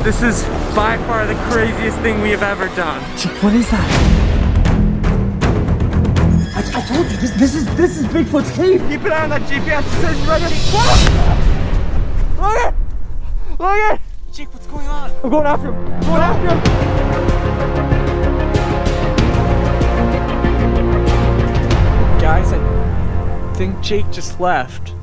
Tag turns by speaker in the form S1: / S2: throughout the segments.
S1: This is by far the craziest thing we have ever done.
S2: What is that? I told you, this is Bigfoot's cave.
S1: Keep an eye on that GPS. It says right here. Logan! Logan!
S2: Jake, what's going on?
S1: I'm going after him. I'm going after him. Guys, I think Jake just left.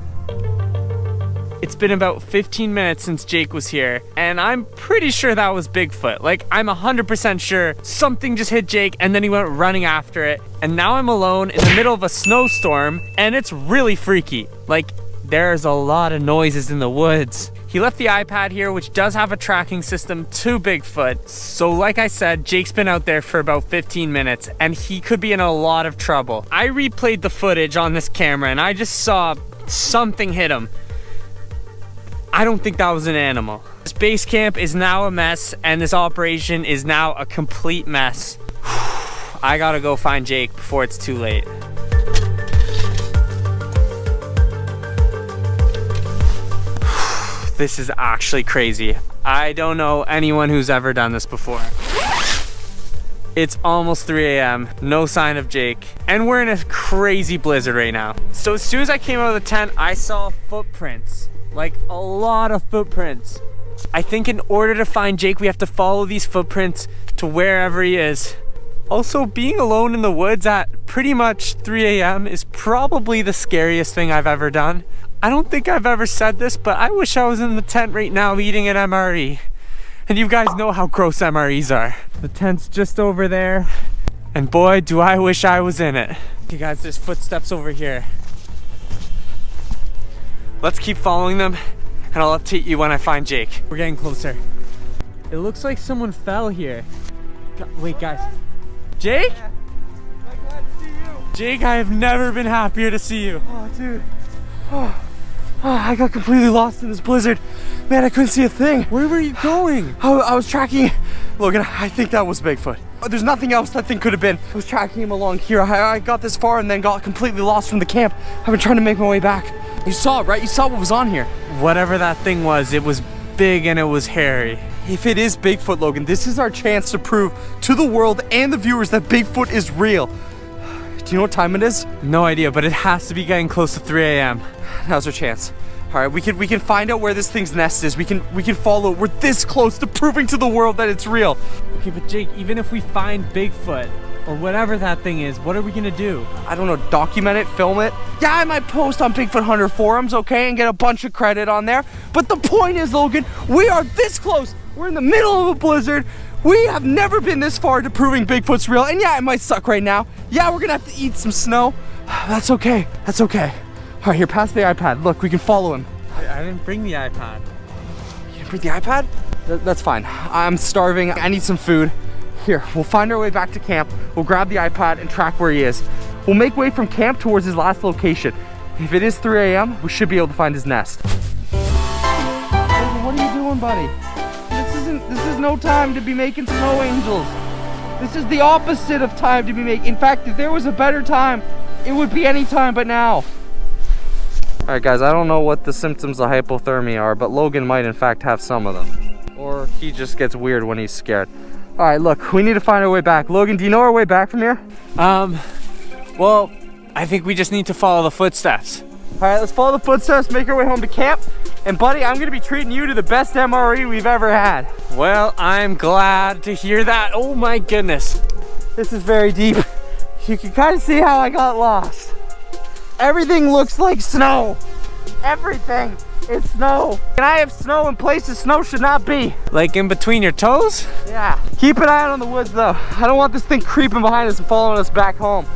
S1: It's been about 15 minutes since Jake was here, and I'm pretty sure that was Bigfoot. Like, I'm 100% sure something just hit Jake and then he went running after it. And now I'm alone in the middle of a snowstorm, and it's really freaky. Like, there's a lot of noises in the woods. He left the iPad here, which does have a tracking system to Bigfoot. So like I said, Jake's been out there for about 15 minutes and he could be in a lot of trouble. I replayed the footage on this camera and I just saw something hit him. I don't think that was an animal. This base camp is now a mess and this operation is now a complete mess. I gotta go find Jake before it's too late. This is actually crazy. I don't know anyone who's ever done this before. It's almost 3 a.m., no sign of Jake, and we're in a crazy blizzard right now. So as soon as I came out of the tent, I saw footprints, like a lot of footprints. I think in order to find Jake, we have to follow these footprints to wherever he is. Also, being alone in the woods at pretty much 3 a.m. is probably the scariest thing I've ever done. I don't think I've ever said this, but I wish I was in the tent right now eating an MRE. And you guys know how gross MREs are. The tent's just over there, and boy, do I wish I was in it. Okay guys, there's footsteps over here. Let's keep following them, and I'll update you when I find Jake. We're getting closer. It looks like someone fell here. Wait guys. Jake?
S2: Yeah. I'm glad to see you.
S1: Jake, I have never been happier to see you.
S2: Oh, dude.
S1: I got completely lost in this blizzard. Man, I couldn't see a thing. Where were you going?
S2: I was tracking Logan. I think that was Bigfoot. There's nothing else that thing could have been. I was tracking him along here. I got this far and then got completely lost from the camp. I've been trying to make my way back. You saw it, right? You saw what was on here.
S1: Whatever that thing was, it was big and it was hairy.
S2: If it is Bigfoot, Logan, this is our chance to prove to the world and the viewers that Bigfoot is real. Do you know what time it is?
S1: No idea, but it has to be getting close to 3 a.m.
S2: Now's our chance. All right, we can find out where this thing's nest is. We can follow it. We're this close to proving to the world that it's real.
S1: Okay, but Jake, even if we find Bigfoot or whatever that thing is, what are we gonna do?
S2: I don't know, document it, film it. Yeah, I might post on Bigfoot Hunter forums, okay, and get a bunch of credit on there. But the point is, Logan, we are this close. We're in the middle of a blizzard. We have never been this far to proving Bigfoot's real. And yeah, it might suck right now. Yeah, we're gonna have to eat some snow. That's okay. That's okay. All right, here, pass the iPad. Look, we can follow him.
S1: I didn't bring the iPad.
S2: You didn't bring the iPad? That's fine. I'm starving. I need some food. Here, we'll find our way back to camp. We'll grab the iPad and track where he is. We'll make way from camp towards his last location. If it is 3 a.m., we should be able to find his nest. What are you doing, buddy? This is no time to be making snow angels. This is the opposite of time to be making. In fact, if there was a better time, it would be any time but now. All right, guys, I don't know what the symptoms of hypothermia are, but Logan might in fact have some of them. Or he just gets weird when he's scared. All right, look, we need to find our way back. Logan, do you know our way back from here?
S1: Well, I think we just need to follow the footsteps.
S2: All right, let's follow the footsteps, make our way home to camp. And buddy, I'm gonna be treating you to the best MRE we've ever had.
S1: Well, I'm glad to hear that. Oh my goodness.
S2: This is very deep. You can kind of see how I got lost. Everything looks like snow. Everything is snow. And I have snow in places snow should not be.
S1: Like in between your toes?
S2: Yeah. Keep an eye out on the woods though. I don't want this thing creeping behind us and following us back home.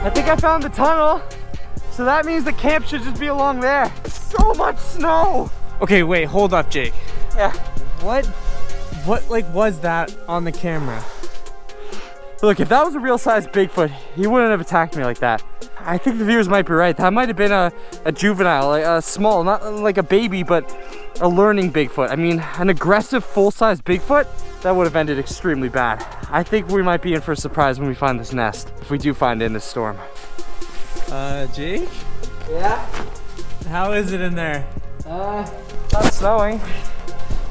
S2: I think I found the tunnel. So that means the camp should just be along there. So much snow.
S1: Okay, wait, hold up, Jake.
S2: Yeah.
S1: What like was that on the camera?
S2: Look, if that was a real size Bigfoot, he wouldn't have attacked me like that. I think the viewers might be right. That might have been a juvenile, like a small, not like a baby, but a learning Bigfoot. I mean, an aggressive full-size Bigfoot, that would have ended extremely bad. I think we might be in for a surprise when we find this nest, if we do find it in this storm.
S1: Jake?
S2: Yeah?
S1: How is it in there?
S2: Not snowing.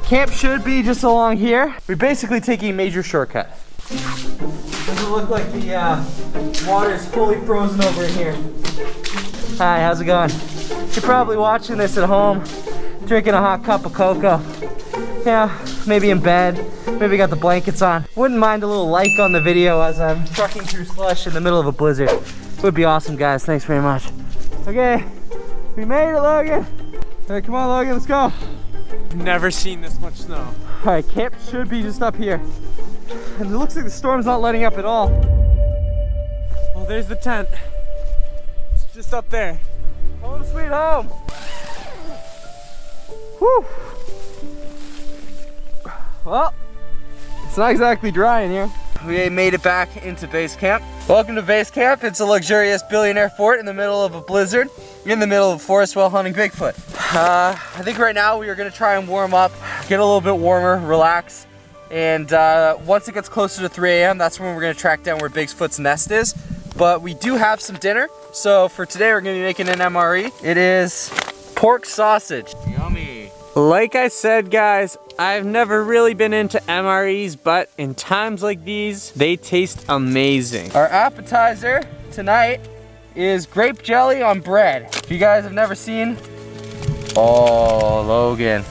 S2: Camp should be just along here. We're basically taking a major shortcut. Doesn't look like the water is fully frozen over in here. Hi, how's it going? You're probably watching this at home, drinking a hot cup of cocoa. Yeah, maybe in bed, maybe got the blankets on. Wouldn't mind a little like on the video as I'm trucking through slush in the middle of a blizzard. Would be awesome, guys. Thanks very much. Okay, we made it, Logan. Hey, come on, Logan, let's go.
S1: Never seen this much snow.
S2: All right, camp should be just up here. And it looks like the storm's not letting up at all.
S1: Oh, there's the tent. It's just up there.
S2: Home sweet home. Whew. Well, it's not exactly dry in here. We made it back into base camp. Welcome to base camp. It's a luxurious billionaire fort in the middle of a blizzard, in the middle of a forest while hunting Bigfoot. I think right now we are gonna try and warm up, get a little bit warmer, relax. And once it gets closer to 3 a.m., that's when we're gonna track down where Bigfoot's nest is. But we do have some dinner. So for today, we're gonna be making an MRE. It is pork sausage. Yummy.
S1: Like I said, guys, I've never really been into MREs, but in times like these, they taste amazing.
S2: Our appetizer tonight is grape jelly on bread. If you guys have never seen, oh, Logan.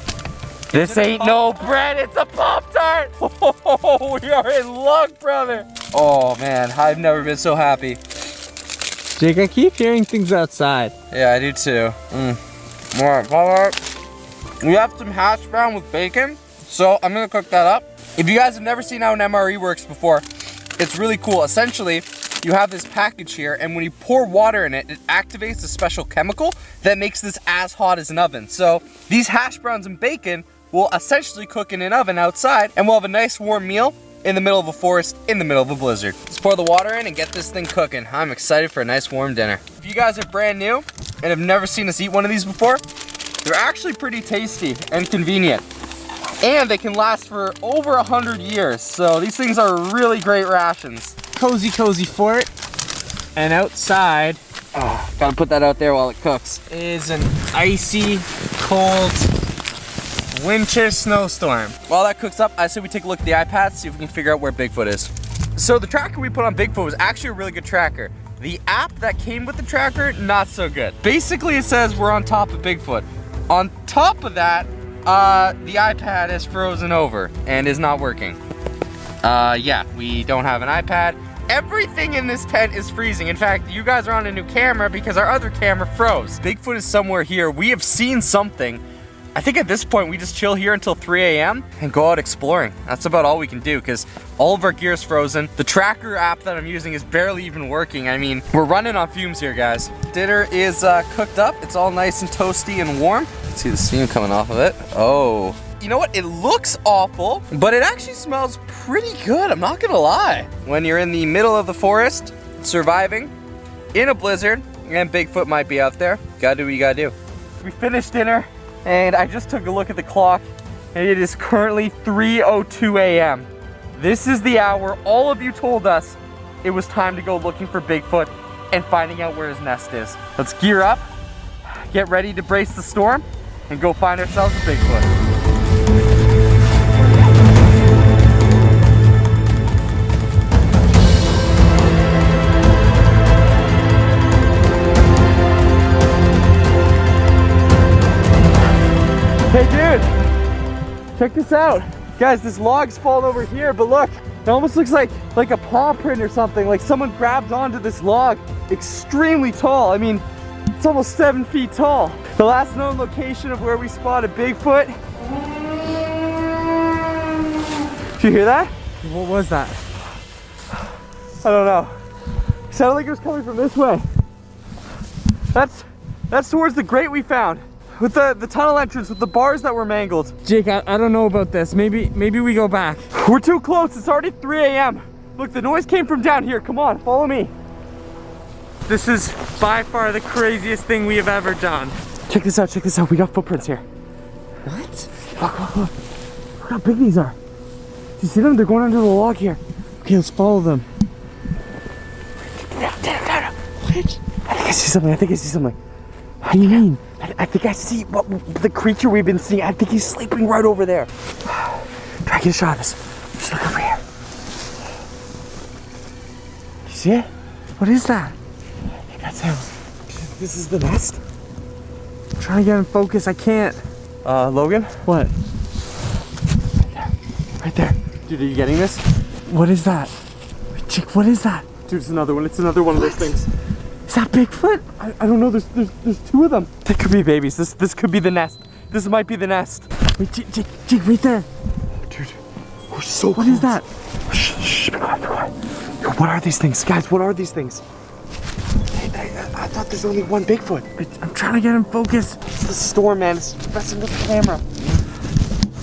S2: This ain't no bread, it's a Pop-Tart! Oh, we are in luck, brother! Oh man, I've never been so happy.
S1: Jake, I keep hearing things outside.
S2: Yeah, I do too. More Pop-Tart. We have some hash brown with bacon, so I'm gonna cook that up. If you guys have never seen how an MRE works before, it's really cool. Essentially, you have this package here, and when you pour water in it, it activates a special chemical that makes this as hot as an oven. So these hash browns and bacon will essentially cook in an oven outside, and we'll have a nice warm meal in the middle of a forest, in the middle of a blizzard. Let's pour the water in and get this thing cooking. I'm excited for a nice warm dinner. If you guys are brand new and have never seen us eat one of these before, they're actually pretty tasty and convenient. And they can last for over 100 years. So these things are really great rations.
S1: Cozy, cozy fort. And outside,
S2: Gotta put that out there while it cooks.
S1: is an icy, cold winter snowstorm.
S2: While that cooks up, I say we take a look at the iPad, see if we can figure out where Bigfoot is. So the tracker we put on Bigfoot was actually a really good tracker. The app that came with the tracker, not so good. Basically, it says we're on top of Bigfoot. On top of that, the iPad is frozen over and is not working. Yeah, we don't have an iPad. Everything in this tent is freezing. In fact, you guys are on a new camera because our other camera froze. Bigfoot is somewhere here. We have seen something. I think at this point, we just chill here until 3 a.m. and go out exploring. That's about all we can do because all of our gear is frozen. The tracker app that I'm using is barely even working. I mean, we're running on fumes here, guys. Dinner is cooked up. It's all nice and toasty and warm. See the steam coming off of it. Oh. You know what? It looks awful, but it actually smells pretty good. I'm not gonna lie. When you're in the middle of the forest, surviving, in a blizzard, and Bigfoot might be out there, gotta do what you gotta do. We finished dinner. And I just took a look at the clock, and it is currently 3:02 a.m. This is the hour all of you told us it was time to go looking for Bigfoot and finding out where his nest is. Let's gear up, get ready to brace the storm, and go find ourselves a Bigfoot. Hey dude, check this out. Guys, this log's fallen over here, but look, it almost looks like a paw print or something, like someone grabbed onto this log. Extremely tall. I mean, it's almost 7 feet tall. The last known location of where we spotted Bigfoot. Did you hear that?
S1: What was that?
S2: I don't know. It sounded like it was coming from this way. That's towards the grate we found. With the tunnel entrance with the bars that were mangled.
S1: Jake, I don't know about this. Maybe we go back.
S2: We're too close. It's already 3 a.m. Look, the noise came from down here. Come on, follow me.
S1: This is by far the craziest thing we have ever done.
S2: Check this out, check this out. We got footprints here.
S1: What?
S2: Look. Look how big these are. Do you see them? They're going under the log here.
S1: Okay, let's follow them.
S2: Down.
S1: What?
S2: I think I see something. I think I see something. What do you mean? I think I see the creature we've been seeing. I think he's sleeping right over there. Try to get a shot of this. Just look over here. You see it? What is that? I think that sounds. This is the nest. I'm trying to get in focus. I can't. Logan? What? Right there. Dude, are you getting this? What is that? Chick, what is that? Dude, it's another one. It's another one of those things. Is that Bigfoot? I don't know. There's two of them. They could be babies. This could be the nest. This might be the nest. Wait, Jake, right there. Dude, we're so close. What is that? Shh, be quiet, be quiet. Yo, what are these things? Guys, what are these things? I thought there's only one Bigfoot. I'm trying to get in focus. It's the storm, man. It's messing with the camera.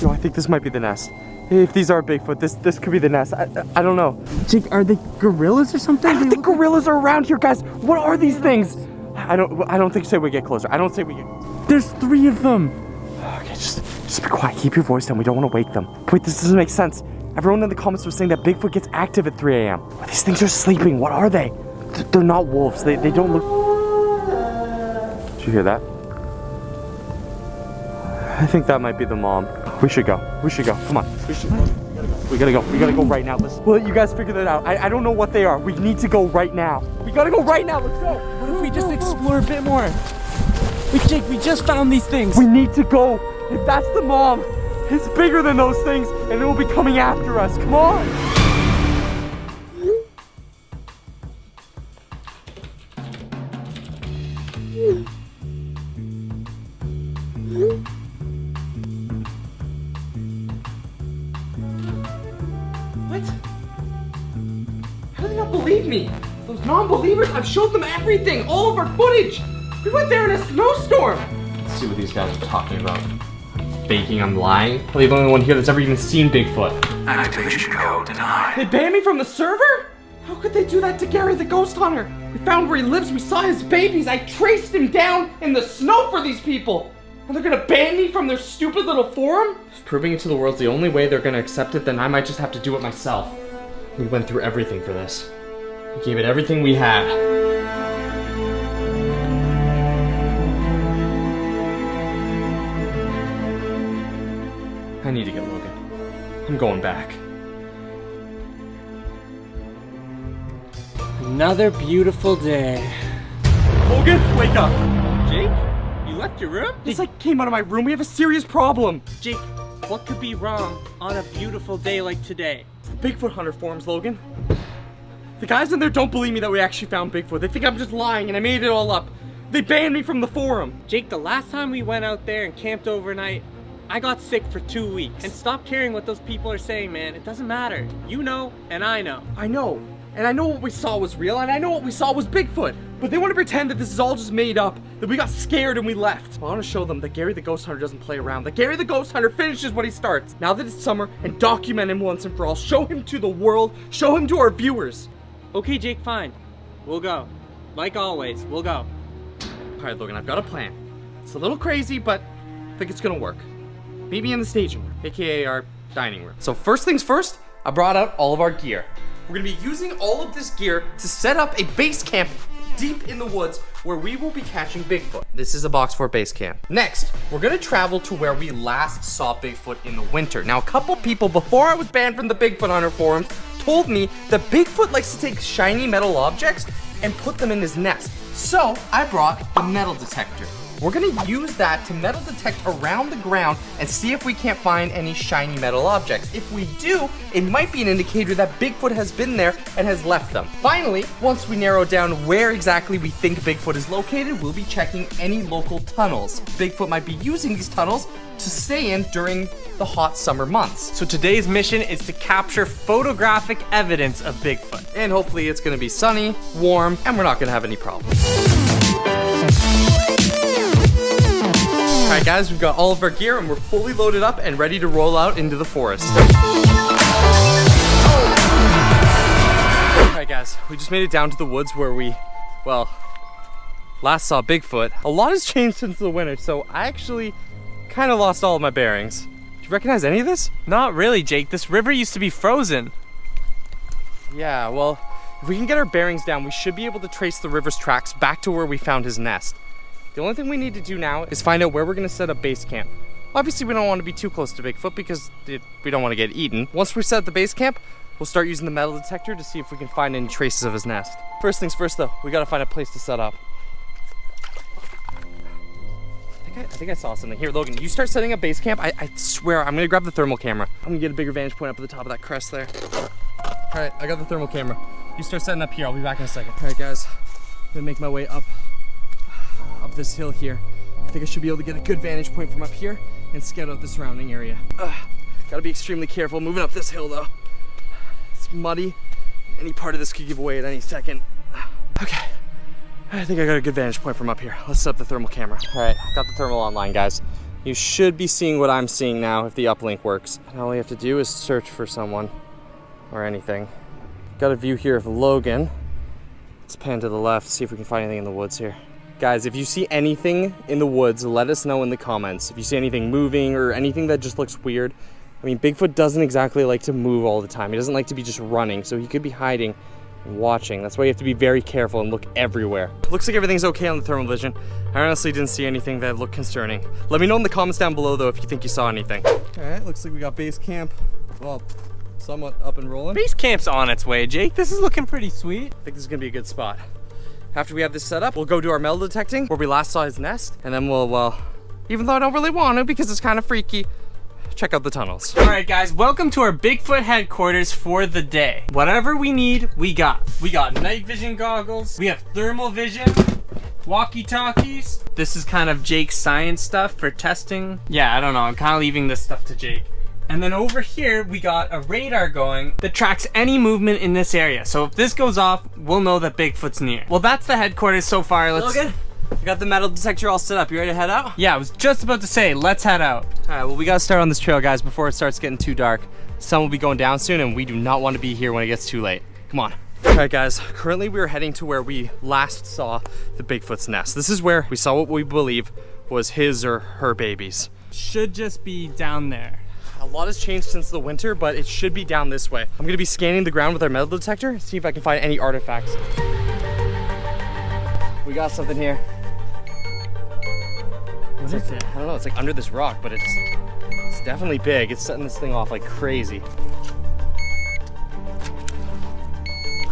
S2: Yo, I think this might be the nest. If these are Bigfoot, this could be the nest. I don't know. Jake, are they gorillas or something? I don't think gorillas are around here, guys. What are these things? I don't think say we get closer. I don't say we get. There's 3 of them. Okay, just be quiet. Keep your voice down. We don't want to wake them. Wait, this doesn't make sense. Everyone in the comments was saying that Bigfoot gets active at 3 a.m. Well, these things are sleeping. What are they? They're not wolves. They don't look. Did you hear that? I think that might be the mom. We should go. Come on. We gotta go right now. Well, you guys figure that out. I don't know what they are. We need to go right now. We gotta go right now. Let's go.
S1: What if we just explore a bit more? Wait, Jake, we just found these things.
S2: We need to go. If that's the mom, it's bigger than those things, and it will be coming after us. Come on. What? How do they not believe me? Those non-believers, I've showed them everything, all of our footage. We went there in a snowstorm.
S3: Let's see what these guys are talking about. Faking I'm lying? Probably the only one here that's ever even seen Bigfoot.
S4: Activation code denied.
S2: They banned me from the server? How could they do that to Gary the Ghost Hunter? We found where he lives, we saw his babies, I traced him down in the snow for these people. And they're gonna ban me from their stupid little forum?
S3: If proving it to the world's the only way they're gonna accept it, then I might just have to do it myself. We went through everything for this. We gave it everything we had. I need to get Logan. I'm going back.
S1: Another beautiful day.
S2: Logan, wake up.
S1: Jake, you left your room?
S2: This came out of my room, we have a serious problem.
S1: Jake, what could be wrong on a beautiful day like today?
S2: It's the Bigfoot Hunter forums, Logan. The guys in there don't believe me that we actually found Bigfoot. They think I'm just lying and I made it all up. They banned me from the forum.
S1: Jake, the last time we went out there and camped overnight, I got sick for 2 weeks. And stop caring what those people are saying, man. It doesn't matter. You know, and I know.
S2: I know. And I know what we saw was real, and I know what we saw was Bigfoot. But they want to pretend that this is all just made up, that we got scared and we left. Well, I want to show them that Gary the Ghost Hunter doesn't play around, that Gary the Ghost Hunter finishes what he starts. Now that it's summer, and document him once and for all. Show him to the world, show him to our viewers.
S1: Okay, Jake, fine. We'll go. Like always, we'll go.
S2: All right, Logan, I've got a plan. It's a little crazy, but I think it's gonna work. Maybe in the staging room, aka our dining room. So first things first, I brought out all of our gear. We're gonna be using all of this gear to set up a base camp deep in the woods where we will be catching Bigfoot. This is a box for a base camp. Next, we're gonna travel to where we last saw Bigfoot in the winter. Now, a couple people before I was banned from the Bigfoot Hunter forums told me that Bigfoot likes to take shiny metal objects and put them in his nest. So I brought the metal detector. We're gonna use that to metal detect around the ground and see if we can't find any shiny metal objects. If we do, it might be an indicator that Bigfoot has been there and has left them. Finally, once we narrow down where exactly we think Bigfoot is located, we'll be checking any local tunnels. Bigfoot might be using these tunnels to stay in during the hot summer months.
S1: So today's mission is to capture photographic evidence of Bigfoot.
S2: And hopefully it's gonna be sunny, warm, and we're not gonna have any problems. Alright guys, we've got all of our gear and we're fully loaded up and ready to roll out into the forest. Alright guys, we just made it down to the woods where we, well, last saw Bigfoot. A lot has changed since the winter, so I actually kind of lost all of my bearings. Do you recognize any of this?
S1: Not really, Jake. This river used to be frozen.
S2: Yeah, well,
S3: If we can get our bearings down, we should be able to trace the river's tracks back to where we found his nest. The only thing we need to do now is find out where we're gonna set up base camp. Obviously, we don't want to be too close to Bigfoot because we don't want to get eaten. Once we set up the base camp, we'll start using the metal detector to see if we can find any traces of his nest. First things first though, we gotta find a place to set up. I think I saw something. Here, Logan, you start setting up base camp. I swear, I'm gonna grab the thermal camera. I'm gonna get a bigger vantage point up at the top of that crest there. All right, I got the thermal camera. You start setting up here, I'll be back in a second. All right, guys, I'm gonna make my way up this hill here. I think I should be able to get a good vantage point from up here and scout out the surrounding area. Gotta be extremely careful moving up this hill though. It's muddy. Any part of this could give away at any second. Okay. I think I got a good vantage point from up here. Let's set up the thermal camera. All right, got the thermal online, guys. You should be seeing what I'm seeing now if the uplink works. And all we have to do is search for someone or anything. Got a view here of Logan. Let's pan to the left, see if we can find anything in the woods here. Guys, if you see anything in the woods, let us know in the comments. If you see anything moving or anything that just looks weird. I mean, Bigfoot doesn't exactly like to move all the time. He doesn't like to be just running, so he could be hiding and watching. That's why you have to be very careful and look everywhere. Looks like everything's okay on the thermal vision. I honestly didn't see anything that looked concerning. Let me know in the comments down below though if you think you saw anything. All right, looks like we got base camp, well, somewhat up and rolling.
S1: Base camp's on its way, Jake. This is looking pretty sweet.
S3: I think this is gonna be a good spot. After we have this set up, we'll go do our metal detecting where we last saw his nest, and then we'll, well, even though I don't really want to because it's kind of freaky, check out the tunnels.
S1: All right, guys, welcome to our Bigfoot headquarters for the day. Whatever we need, we got. We got night vision goggles. We have thermal vision, walkie-talkies. This is kind of Jake's science stuff for testing. Yeah, I don't know. I'm kind of leaving this stuff to Jake. And then over here, we got a radar going that tracks any movement in this area. So if this goes off, we'll know that Bigfoot's near. Well, that's the headquarters so far.
S3: Logan, I got the metal detector all set up. You ready to head out?
S1: Yeah, I was just about to say, let's head out.
S3: All right, well, we gotta start on this trail, guys, before it starts getting too dark. Sun will be going down soon, and we do not want to be here when it gets too late. Come on. All right, guys, currently we are heading to where we last saw the Bigfoot's nest. This is where we saw what we believe was his or her babies.
S1: Should just be down there.
S3: A lot has changed since the winter, but it should be down this way. I'm gonna be scanning the ground with our metal detector, see if I can find any artifacts. We got something here.
S1: What is it?
S3: I don't know, it's like under this rock, but it's definitely big. It's setting this thing off like crazy.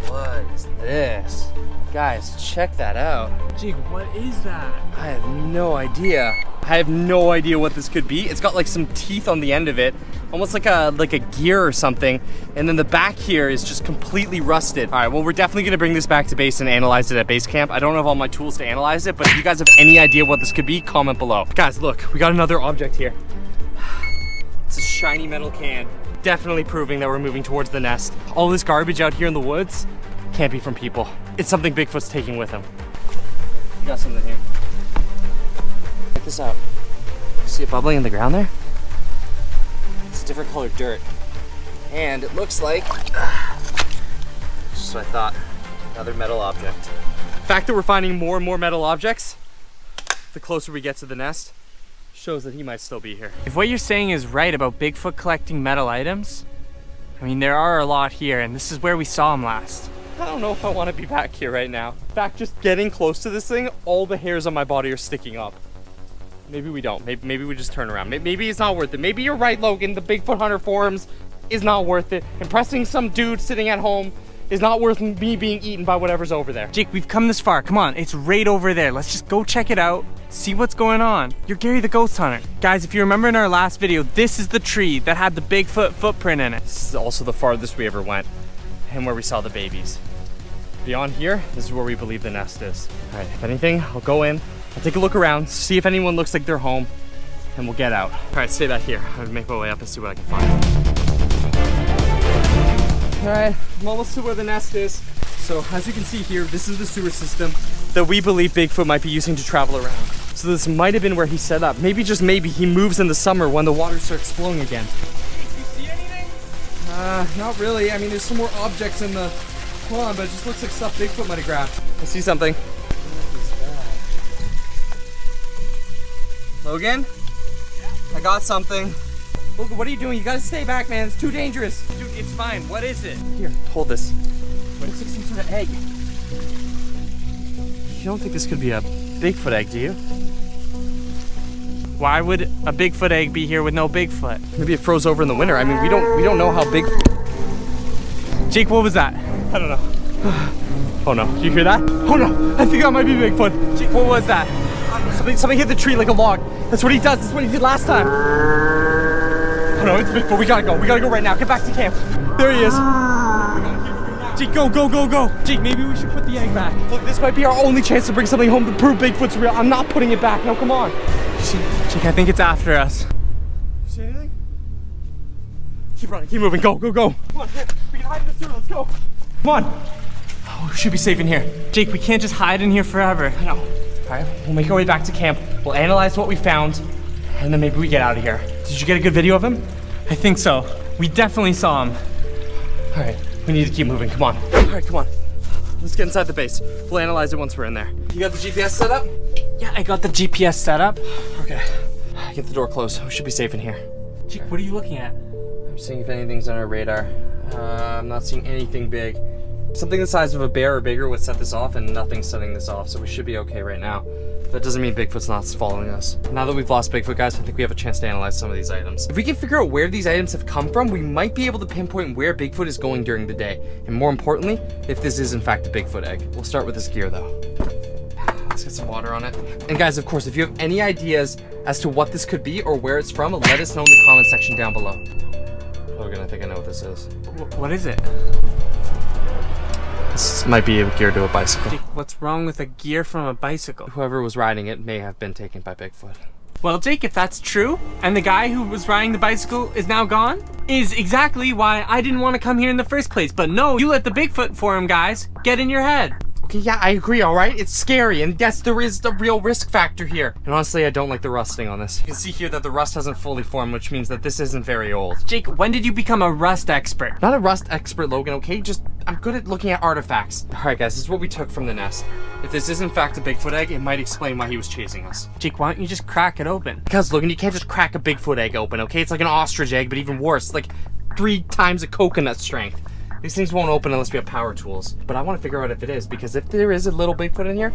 S3: What is this? Guys, check that out.
S1: Jake, what is that?
S3: I have no idea. I have no idea what this could be. It's got like some teeth on the end of it, almost like a gear or something. And then the back here is just completely rusted. All right, well, we're definitely gonna bring this back to base and analyze it at base camp. I don't have all my tools to analyze it, but if you guys have any idea what this could be, comment below. Guys, look, we got another object here. It's a shiny metal can. Definitely proving that we're moving towards the nest. All this garbage out here in the woods can't be from people. It's something Bigfoot's taking with him. We got something here. Check this out. See it bubbling in the ground there? It's a different colored dirt. And it looks like, just what I thought, another metal object. The fact that we're finding more and more metal objects, the closer we get to the nest, shows that he might still be here.
S1: If what you're saying is right about Bigfoot collecting metal items, I mean, there are a lot here, and this is where we saw him last.
S3: I don't know if I want to be back here right now. In fact, just getting close to this thing, all the hairs on my body are sticking up. Maybe we don't. Maybe we just turn around. Maybe it's not worth it. Maybe you're right, Logan. The Bigfoot Hunter forums is not worth it. Impressing some dude sitting at home is not worth me being eaten by whatever's over there.
S1: Jake, we've come this far. Come on, it's right over there. Let's just go check it out, see what's going on. You're Gary the Ghost Hunter. Guys, if you remember in our last video, this is the tree that had the Bigfoot footprint in it.
S3: This is also the farthest we ever went and where we saw the babies. Beyond here, this is where we believe the nest is. All right, if anything, I'll go in, I'll take a look around, see if anyone looks like they're home, and we'll get out. All right, stay back here. I'm gonna make my way up and see what I can find. All right, I'm almost to where the nest is. So as you can see here, this is the sewer system that we believe Bigfoot might be using to travel around. So this might have been where he set up. Maybe, just maybe, he moves in the summer when the water starts flowing again.
S1: Did you see anything?
S3: Not really. I mean, there's some more objects in the pond, but it just looks like stuff Bigfoot might have grabbed. I see something. What is that? Logan? Yeah? I got something. Logan, what are you doing? You gotta stay back, man. It's too dangerous.
S1: Dude, it's fine. What is it?
S3: Here, hold this. But it's like some sort of egg. You don't think this could be a Bigfoot egg, do you?
S1: Why would a Bigfoot egg be here with no Bigfoot?
S3: Maybe it froze over in the winter. I mean, we don't know how big.
S1: Jake, what was that?
S3: I don't know. Oh no, do you hear that? Oh no, I think that might be Bigfoot.
S1: Jake, what was that?
S3: Something hit the tree like a log. That's what he does. That's what he did last time. Oh no, it's Bigfoot. We gotta go. We gotta go right now. Get back to camp. There he is.
S1: Jake, go, go, go, go. Jake, maybe we should put the egg back.
S3: Look, this might be our only chance to bring something home to prove Bigfoot's real. I'm not putting it back. No, come on.
S1: Jake, I think it's after us.
S3: You see anything? Keep running. Keep moving. Go, go, go. Come on, we can hide in this room. Let's go. Come on. Oh, we should be safe in here.
S1: Jake, we can't just hide in here forever.
S3: No. All right, we'll make our way back to camp. We'll analyze what we found, and then maybe we get out of here. Did you get a good video of him?
S1: I think so. We definitely saw him.
S3: All right, we need to keep moving. Come on. All right, come on. Let's get inside the base. We'll analyze it once we're in there. You got the GPS set up?
S1: Yeah, I got the GPS set up.
S3: Okay. Get the door closed. We should be safe in here.
S1: Jake, what are you looking at?
S3: I'm seeing if anything's on our radar. I'm not seeing anything big. Something the size of a bear or bigger would set this off, and nothing's setting this off, so we should be okay right now. That doesn't mean Bigfoot's not following us. Now that we've lost Bigfoot, guys, I think we have a chance to analyze some of these items. If we can figure out where these items have come from, we might be able to pinpoint where Bigfoot is going during the day. And more importantly, if this is in fact a Bigfoot egg. We'll start with this gear though. Let's get some water on it. And guys, of course, if you have any ideas as to what this could be or where it's from, let us know in the comment section down below. Logan, I think I know what this is.
S1: What is it?
S3: This might be a gear to a bicycle.
S1: Jake, what's wrong with a gear from a bicycle?
S3: Whoever was riding it may have been taken by Bigfoot.
S1: Well, Jake, if that's true, and the guy who was riding the bicycle is now gone, is exactly why I didn't want to come here in the first place. But no, you let the Bigfoot for him, guys. Get in your head.
S3: Okay, yeah, I agree, all right? It's scary, and yes, there is the real risk factor here. And honestly, I don't like the rusting on this. You can see here that the rust hasn't fully formed, which means that this isn't very old.
S1: Jake, when did you become a rust expert?
S3: Not a rust expert, Logan, okay? Just, I'm good at looking at artifacts. All right, guys, this is what we took from the nest. If this is in fact a Bigfoot egg, it might explain why he was chasing us.
S1: Jake, why don't you just crack it open?
S3: Because, Logan, you can't just crack a Bigfoot egg open, okay? It's like an ostrich egg, but even worse, like 3 times a coconut strength. These things won't open unless we have power tools. But I want to figure out if it is, because if there is a little Bigfoot in here,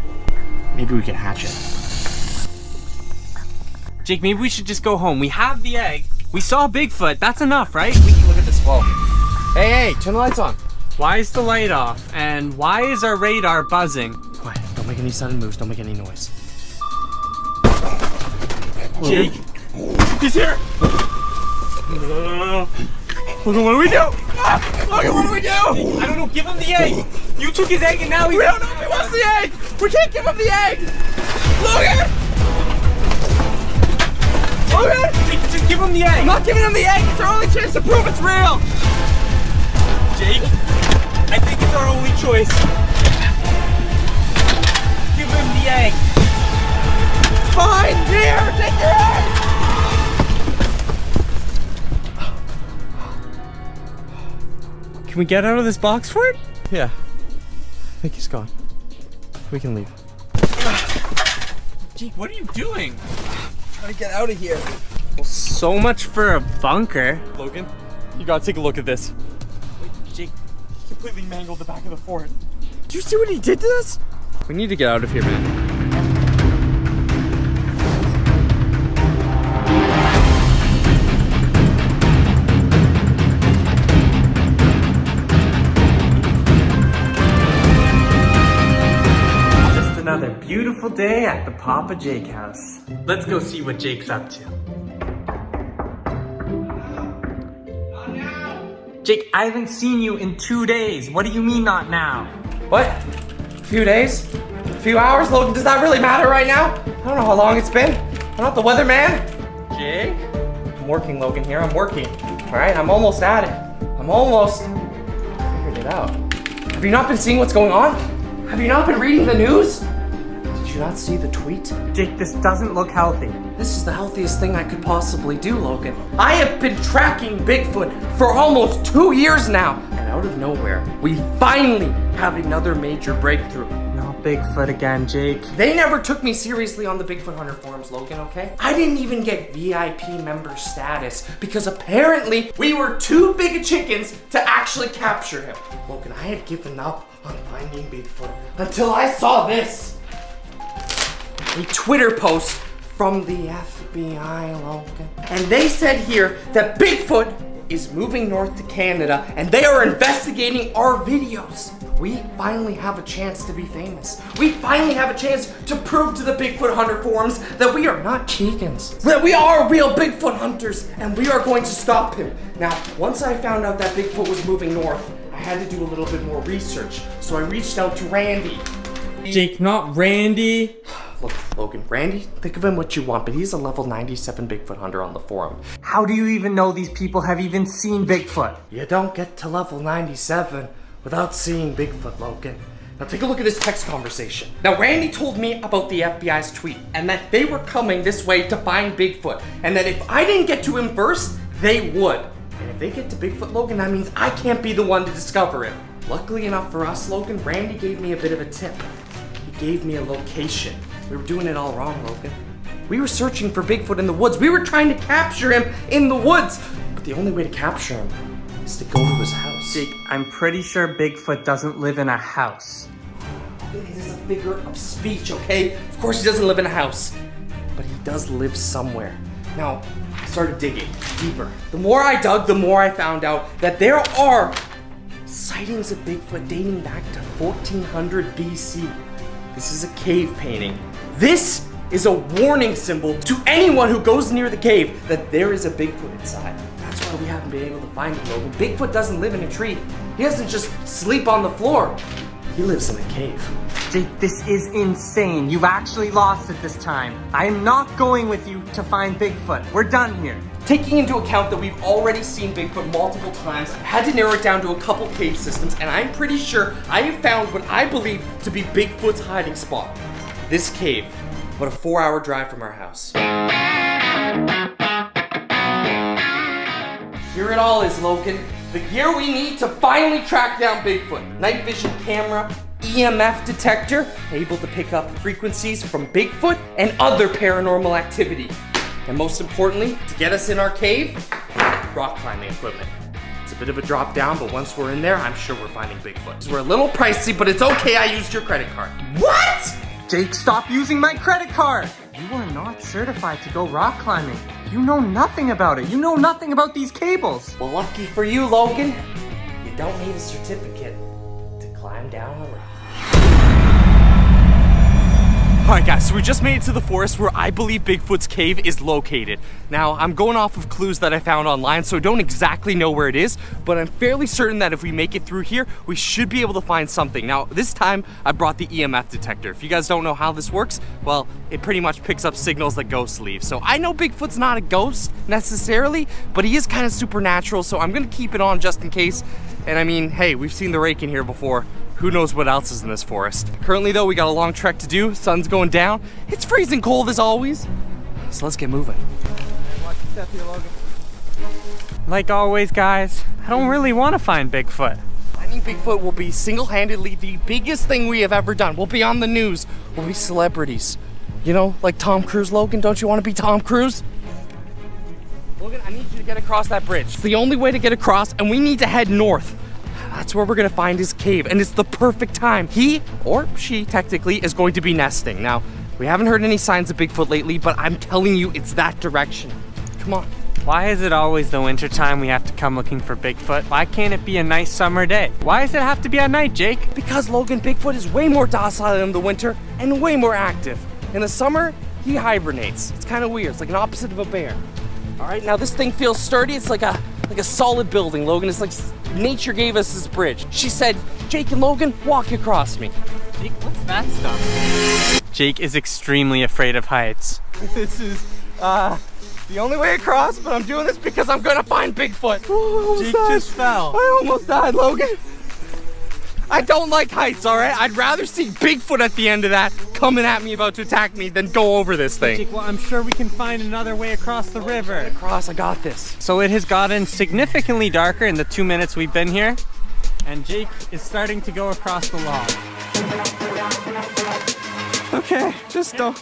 S3: maybe we can hatch it.
S1: Jake, maybe we should just go home. We have the egg. We saw Bigfoot. That's enough, right?
S3: Look at this wall. Hey, turn the lights on.
S1: Why is the light off? And why is our radar buzzing?
S3: Quiet, don't make any sudden moves, don't make any noise.
S1: Jake,
S3: he's here! Logan, what do we do? Logan, what do we do?
S1: I don't know, give him the egg! You took his egg and now he's...
S3: We don't know if he wants the egg! We can't give him the egg! Logan! Logan!
S1: Jake, just give him the egg!
S3: I'm not giving him the egg! It's our only chance to prove it's real!
S1: Jake, I think it's our only choice. Give him the egg.
S3: Fine, here, take your egg!
S1: Can we get out of this box for it?
S3: Yeah, I think he's gone. We can leave.
S1: Jake, what are you doing?
S3: Trying to get out of here.
S1: Well, so much for a bunker.
S3: Logan, you gotta take a look at this.
S1: Wait, Jake,
S3: He completely mangled the back of the fort. Do you see what he did to this? We need to get out of here, man.
S1: Another beautiful day at the Papa Jake house. Let's go see what Jake's up to. Not now. Jake, I haven't seen you in 2 days. What do you mean not now?
S3: What? A few days? A few hours? Logan, does that really matter right now? I don't know how long it's been. I'm not the weatherman.
S1: Jake?
S3: I'm working, Logan, here. I'm working. All right, I'm almost at it. I'm almost figured it out. Have you not been seeing what's going on? Have you not been reading the news? Did you not see the tweet?
S1: Jake, this doesn't look healthy.
S3: This is the healthiest thing I could possibly do, Logan. I have been tracking Bigfoot for almost 2 years now. And out of nowhere, we finally have another major breakthrough.
S1: Not Bigfoot again, Jake.
S3: They never took me seriously on the Bigfoot Hunter forums, Logan, okay? I didn't even get VIP member status because apparently we were too big of chickens to actually capture him. Logan, I had given up on finding Bigfoot until I saw this. A Twitter post from the FBI, Logan. And they said here that Bigfoot is moving north to Canada and they are investigating our videos. We finally have a chance to be famous. We finally have a chance to prove to the Bigfoot Hunter forums that we are not chickens, that we are real Bigfoot hunters, and we are going to stop him. Now, once I found out that Bigfoot was moving north, I had to do a little bit more research. So I reached out to Randy.
S1: Jake, not Randy.
S3: Look, Logan, Randy, think of him what you want, but he's a level 97 Bigfoot hunter on the forum.
S1: How do you even know these people have even seen Bigfoot?
S3: You don't get to level 97 without seeing Bigfoot, Logan. Now take a look at this text conversation. Now Randy told me about the FBI's tweet and that they were coming this way to find Bigfoot and that if I didn't get to him first, they would. And if they get to Bigfoot, Logan, that means I can't be the one to discover him. Luckily enough for us, Logan, Randy gave me a bit of a tip. He gave me a location. We were doing it all wrong, Logan. We were searching for Bigfoot in the woods. We were trying to capture him in the woods. But the only way to capture him is to go to his house.
S1: Jake, I'm pretty sure Bigfoot doesn't live in a house.
S3: It is a figure of speech, okay? Of course he doesn't live in a house, but he does live somewhere. Now, I started digging deeper. The more I dug, the more I found out that there are sightings of Bigfoot dating back to 1400 BC. This is a cave painting. This is a warning symbol to anyone who goes near the cave that there is a Bigfoot inside. That's why we haven't been able to find him, Logan. Bigfoot doesn't live in a tree. He doesn't just sleep on the floor. He lives in a cave.
S1: Jake, this is insane. You've actually lost it this time. I am not going with you to find Bigfoot. We're done here.
S3: Taking into account that we've already seen Bigfoot multiple times, I had to narrow it down to a couple cave systems, and I'm pretty sure I have found what I believe to be Bigfoot's hiding spot. This cave, about a 4-hour drive from our house. Here it all is, Logan. The gear we need to finally track down Bigfoot. Night vision camera, EMF detector, able to pick up frequencies from Bigfoot and other paranormal activity. And most importantly, to get us in our cave, rock climbing equipment. It's a bit of a drop down, but once we're in there, I'm sure we're finding Bigfoot. We're a little pricey, but it's okay, I used your credit card.
S1: What? Jake, stop using my credit card! You are not certified to go rock climbing. You know nothing about it. You know nothing about these cables.
S3: Well, lucky for you, Logan, you don't need a certificate to climb down a rock. Alright guys, so we just made it to the forest where I believe Bigfoot's cave is located. Now, I'm going off of clues that I found online, so I don't exactly know where it is, but I'm fairly certain that if we make it through here, we should be able to find something. Now, this time, I brought the EMF detector. If you guys don't know how this works, well, it pretty much picks up signals that ghosts leave. So I know Bigfoot's not a ghost, necessarily, but he is kind of supernatural, so I'm gonna keep it on just in case. And I mean, hey, we've seen the rake in here before. Who knows what else is in this forest. Currently though, we got a long trek to do. Sun's going down. It's freezing cold as always. So let's get moving.
S2: Watch your step here, Logan.
S1: Like always, guys, I don't really want to find Bigfoot.
S3: Finding Bigfoot will be single-handedly the biggest thing we have ever done. We'll be on the news. We'll be celebrities. You know, like Tom Cruise, Logan. Don't you want to be Tom Cruise? Logan, I need you to get across that bridge. It's the only way to get across, and we need to head north. That's where we're gonna find his cave, and it's the perfect time. He, or she technically, is going to be nesting. Now, we haven't heard any signs of Bigfoot lately, but I'm telling you, it's that direction. Come on.
S1: Why is it always the winter time we have to come looking for Bigfoot? Why can't it be a nice summer day? Why does it have to be at night, Jake?
S3: Because, Logan, Bigfoot is way more docile in the winter and way more active. In the summer, he hibernates. It's kind of weird. It's like an opposite of a bear. All right, now this thing feels sturdy. It's like a solid building, Logan. It's like nature gave us this bridge. She said, Jake and Logan, walk across me.
S1: Jake, what's that stuff? Jake is extremely afraid of heights.
S3: This is the only way across, but I'm doing this because I'm gonna find Bigfoot. Oh,
S1: Jake just fell.
S3: I almost died, Logan. I don't like heights, all right? I'd rather see Bigfoot at the end of that coming at me about to attack me than go over this thing.
S1: Jake, well, I'm sure we can find another way across the river.
S3: Across, I got this.
S1: So it has gotten significantly darker in the 2 minutes we've been here, and Jake is starting to go across the log.
S3: Okay, just don't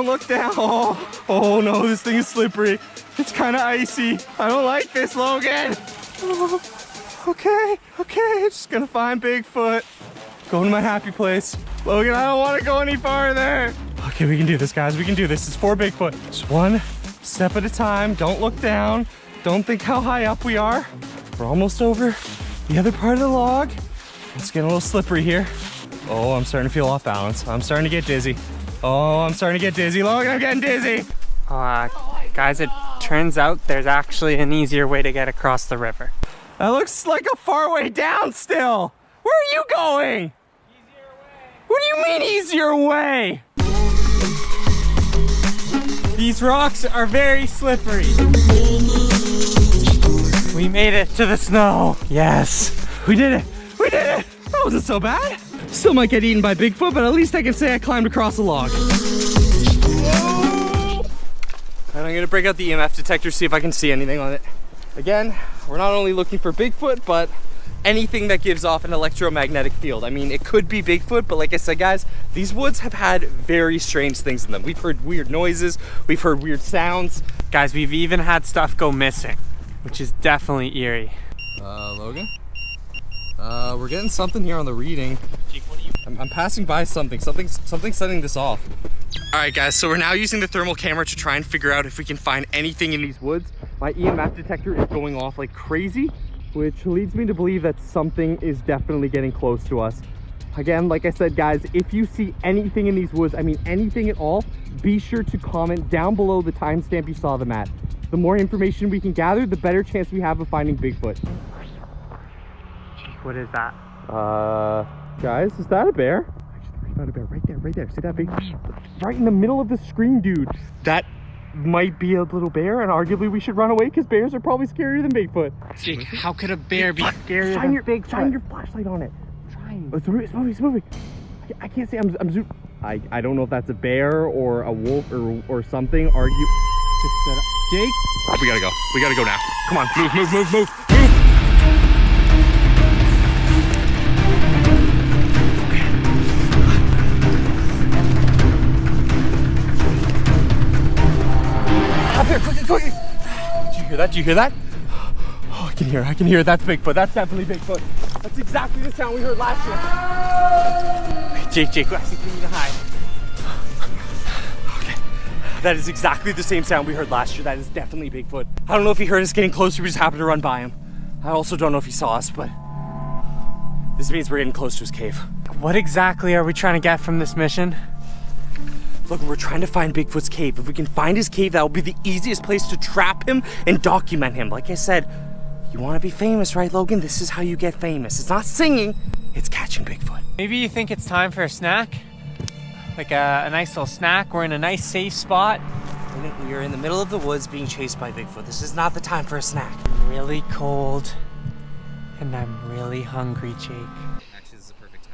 S3: look down. Oh no, this thing is slippery. It's kind of icy. I don't like this, Logan. Oh, okay, just gonna find Bigfoot. Going to my happy place. Logan, I don't want to go any farther. Okay, we can do this, guys. We can do this. It's for Bigfoot. Just one step at a time. Don't look down. Don't think how high up we are. We're almost over the other part of the log. It's getting a little slippery here. Oh, I'm starting to feel off balance. I'm starting to get dizzy. Oh, I'm starting to get dizzy. Logan, I'm getting dizzy.
S1: Guys, it turns out there's actually an easier way to get across the river.
S3: That looks like a far way down still. Where are you going? Easier way. What do you mean easier way?
S1: These rocks are very slippery. We made it to the snow. Yes.
S3: We did it. We did it. That wasn't so bad. Still might get eaten by Bigfoot, but at least I can say I climbed across the log. And I'm gonna break out the EMF detector, see if I can see anything on it. Again, we're not only looking for Bigfoot, but anything that gives off an electromagnetic field. I mean, it could be Bigfoot, but like I said, guys, these woods have had very strange things in them. We've heard weird noises, we've heard weird sounds.
S1: Guys, we've even had stuff go missing, which is definitely eerie.
S3: Logan? We're getting something here on the reading.
S1: Jake, what are you?
S3: I'm passing by something. Something's setting this off. All right, guys, so we're now using the thermal camera to try and figure out if we can find anything in these woods. My EMF detector is going off like crazy, which leads me to believe that something is definitely getting close to us. Again, like I said, guys, if you see anything in these woods, I mean anything at all, be sure to comment down below the timestamp you saw them at. The more information we can gather, the better chance we have of finding Bigfoot.
S1: What is that?
S3: Guys, is that a bear? Actually, we found a bear right there. See that big? Right in the middle of the screen, dude. That might be a little bear, and arguably we should run away because bears are probably scarier than Bigfoot.
S1: Jake, how could a bear be scarier than Bigfoot?
S3: Shine your flashlight on it.
S1: Trying.
S3: Oh, it's moving. I can't see. I'm zoom. I don't know if that's a bear or a wolf or something. Just set up. Jake? We gotta go now. Come on, move. Up here, quickly. Do you hear that? Oh, I can hear it. That's Bigfoot. That's definitely Bigfoot. That's exactly the sound we heard last year.
S1: Jake, I think we need to hide.
S3: Okay. That is exactly the same sound we heard last year. That is definitely Bigfoot. I don't know if he heard us getting closer, we just happened to run by him. I also don't know if he saw us, but this means we're getting close to his cave.
S1: What exactly are we trying to get from this mission?
S3: Look, we're trying to find Bigfoot's cave. If we can find his cave, that will be the easiest place to trap him and document him. Like I said, you want to be famous, right, Logan? This is how you get famous. It's not singing, it's catching Bigfoot.
S1: Maybe you think it's time for a snack? Like a nice little snack? We're in a nice safe spot.
S3: We are in the middle of the woods being chased by Bigfoot. This is not the time for a snack.
S1: I'm really cold and I'm really hungry, Jake.
S3: Actually, this is a perfect time.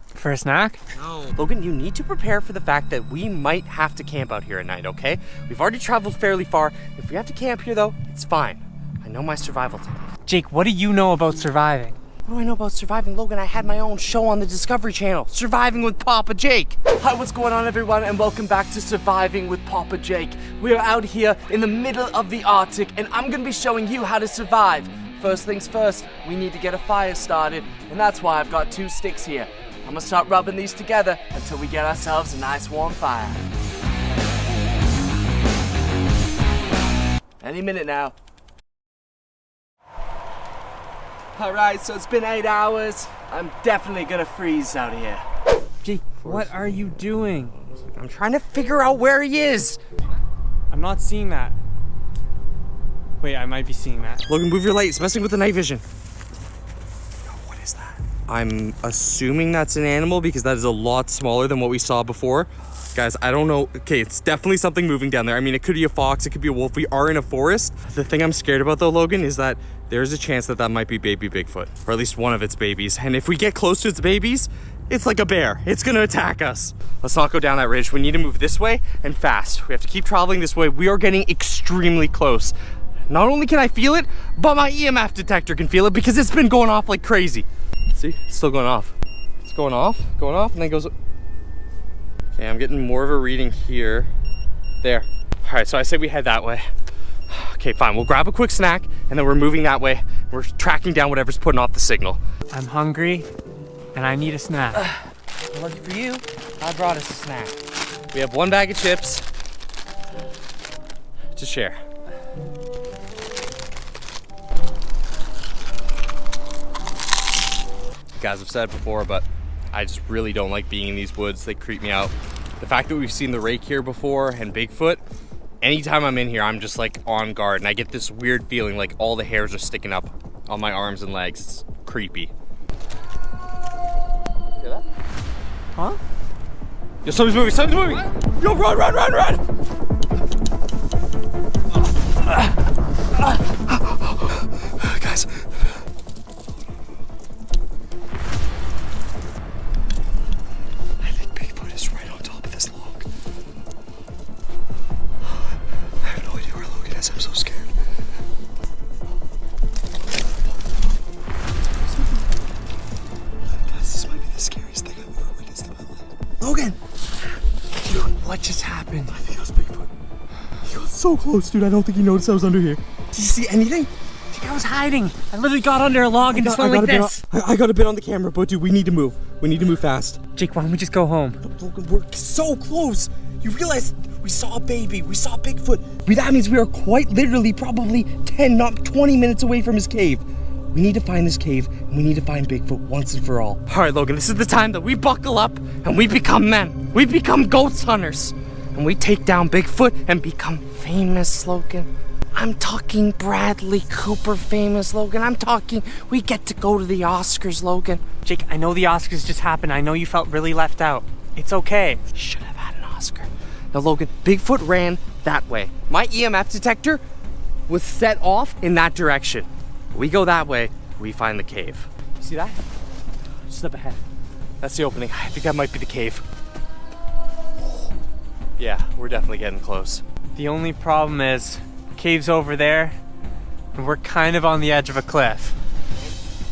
S1: For a snack?
S3: No. Logan, you need to prepare for the fact that we might have to camp out here at night, okay? We've already traveled fairly far. If we have to camp here, though, it's fine. I know my survival technique.
S1: Jake, what do you know about surviving?
S3: What do I know about surviving, Logan? I had my own show on the Discovery Channel, Surviving with Papa Jake. Hi, what's going on, everyone, and welcome back to Surviving with Papa Jake. We are out here in the middle of the Arctic, and I'm gonna be showing you how to survive. First things first, we need to get a fire started, and that's why I've got 2 sticks here. I'm gonna start rubbing these together until we get ourselves a nice warm fire. Any minute now. Alright, so it's been 8 hours. I'm definitely gonna freeze out here.
S1: Jake, what are you doing?
S3: I'm trying to figure out where he is.
S1: I'm not seeing that. Wait, I might be seeing that.
S3: Logan, move your light. It's messing with the night vision. What is that? I'm assuming that's an animal because that is a lot smaller than what we saw before. Guys, I don't know. Okay, it's definitely something moving down there. I mean, it could be a fox, it could be a wolf. We are in a forest. The thing I'm scared about though, Logan, is that there's a chance that that might be baby Bigfoot, or at least one of its babies. And if we get close to its babies, it's like a bear. It's gonna attack us. Let's not go down that ridge. We need to move this way and fast. We have to keep traveling this way. We are getting extremely close. Not only can I feel it, but my EMF detector can feel it because it's been going off like crazy. See, it's still going off. It's going off, and then it goes. Okay, I'm getting more of a reading here. There. All right, so I say we head that way. Okay, fine. We'll grab a quick snack, and then we're moving that way. We're tracking down whatever's putting off the signal.
S1: I'm hungry, and I need a snack.
S3: Lucky for you, I brought us a snack. We have 1 bag of chips to share. Guys, I've said it before, but I just really don't like being in these woods. They creep me out. The fact that we've seen the rake here before and Bigfoot, anytime I'm in here, I'm just like on guard, and I get this weird feeling like all the hairs are sticking up on my arms and legs. It's creepy. Hear that?
S1: Huh?
S3: Yo, something's moving, something's moving! What? Yo, run, run, run, run! Guys. I think Bigfoot is right on top of this log. I have no idea where Logan is, I'm so scared. Guys, this might be the scariest thing I've ever witnessed in my life. Logan! Dude, what just happened? I think it was Bigfoot. He got so close, dude. I don't think he noticed I was under here. Did you see anything?
S1: I was hiding. I literally got under a log and just went like this.
S3: I got a bit on the camera, but dude, we need to move. We need to move fast.
S1: Jake, why don't we just go home?
S3: Logan, we're so close. You realize we saw a baby. We saw Bigfoot. That means we are quite literally probably 10, not 20 minutes away from his cave. We need to find this cave, and we need to find Bigfoot once and for all. All right, Logan, this is the time that we buckle up and we become men. We become ghost hunters. And we take down Bigfoot and become famous, Logan. I'm talking Bradley Cooper famous, Logan. I'm talking we get to go to the Oscars, Logan.
S1: Jake, I know the Oscars just happened. I know you felt really left out. It's okay.
S3: Should have had an Oscar. Now, Logan, Bigfoot ran that way. My EMF detector was set off in that direction. We go that way, we find the cave. See that? Just up ahead. That's the opening. I think that might be the cave. Yeah, we're definitely getting close.
S1: The only problem is, cave's over there, and we're kind of on the edge of a cliff.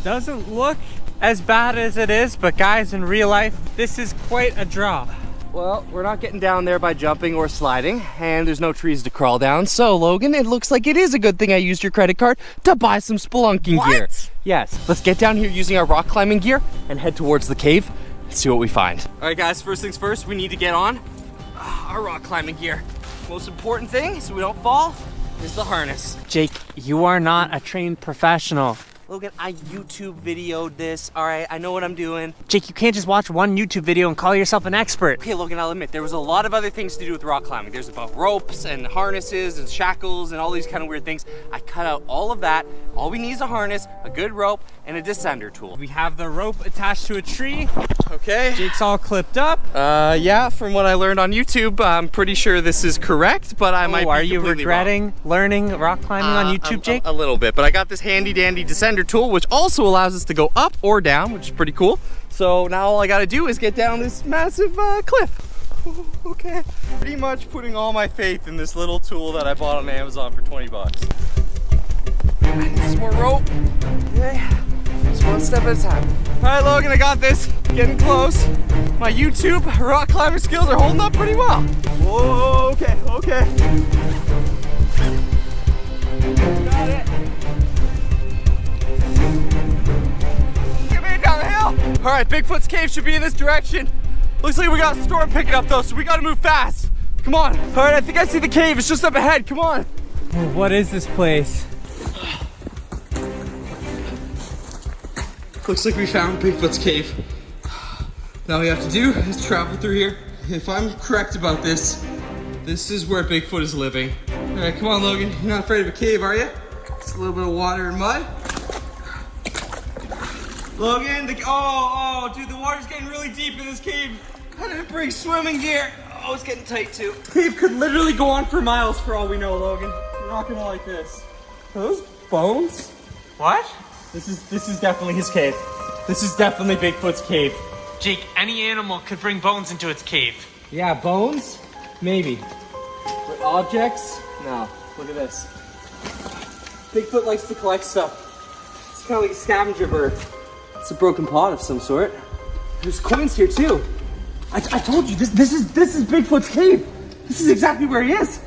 S1: Doesn't look as bad as it is, but guys, in real life, this is quite a drop.
S3: Well, we're not getting down there by jumping or sliding, and there's no trees to crawl down. So, Logan, it looks like it is a good thing I used your credit card to buy some spelunking gear. Yes, let's get down here using our rock climbing gear and head towards the cave and see what we find. All right, guys, first things first, we need to get on our rock climbing gear. Most important thing, so we don't fall, is the harness.
S1: Jake, you are not a trained professional.
S3: Logan, I YouTube videoed this, all right? I know what I'm doing.
S1: Jake, you can't just watch one YouTube video and call yourself an expert.
S3: Okay, Logan, I'll admit, there was a lot of other things to do with rock climbing. There's about ropes and harnesses and shackles and all these kind of weird things. I cut out all of that. All we need is a harness, a good rope, and a descender tool.
S1: We have the rope attached to a tree.
S3: Okay.
S1: Jake's all clipped up.
S3: Yeah, from what I learned on YouTube, I'm pretty sure this is correct, but I might be
S1: Are you
S3: completely
S1: regretting
S3: wrong.
S1: learning rock climbing on YouTube, Jake?
S3: A little bit, but I got this handy dandy descender tool, which also allows us to go up or down, which is pretty cool. So now all I gotta do is get down this massive cliff. Okay. Pretty much putting all my faith in this little tool that I bought on Amazon for 20 bucks. I need some more rope. Okay. Just one step at a time. All right, Logan, I got this. Getting close. My YouTube rock climbing skills are holding up pretty well. Whoa, okay, okay. Got it. Get me down the hill. All right, Bigfoot's cave should be in this direction. Looks like we got a storm picking up though, so we gotta move fast. Come on. All right, I think I see the cave. It's just up ahead. Come on.
S1: Oh, what is this place?
S3: Looks like we found Bigfoot's cave. Now all we have to do is travel through here. If I'm correct about this, this is where Bigfoot is living. All right, come on, Logan. You're not afraid of a cave, are you? Just a little bit of water and mud. Logan, dude, the water's getting really deep in this cave. I didn't bring swimming gear. Oh, it's getting tight too. Cave could literally go on for miles for all we know, Logan. You're not gonna like this. Are those bones?
S1: What?
S3: This is definitely his cave. This is definitely Bigfoot's cave.
S1: Jake, any animal could bring bones into its cave.
S3: Yeah, bones? Maybe. But objects? No. Look at this. Bigfoot likes to collect stuff. It's kind of like a scavenger bird. It's a broken pot of some sort. There's coins here too. I told you, this is Bigfoot's cave. This is exactly where he is.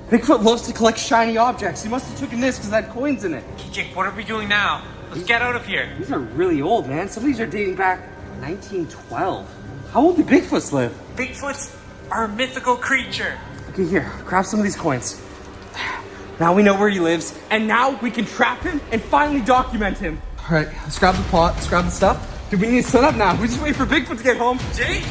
S3: Bigfoot loves to collect shiny objects. He must have taken this because it had coins in it.
S1: Okay, Jake, what are we doing now? Let's get out of here.
S3: These are really old, man. Some of these are dating back 1912. How old did Bigfoots live?
S1: Bigfoots are a mythical creature.
S3: Okay, here, grab some of these coins. Now we know where he lives, and now we can trap him and finally document him. All right, let's grab the pot, let's grab the stuff. Dude, we need to set up now. We just wait for Bigfoot to get home.
S1: Jake?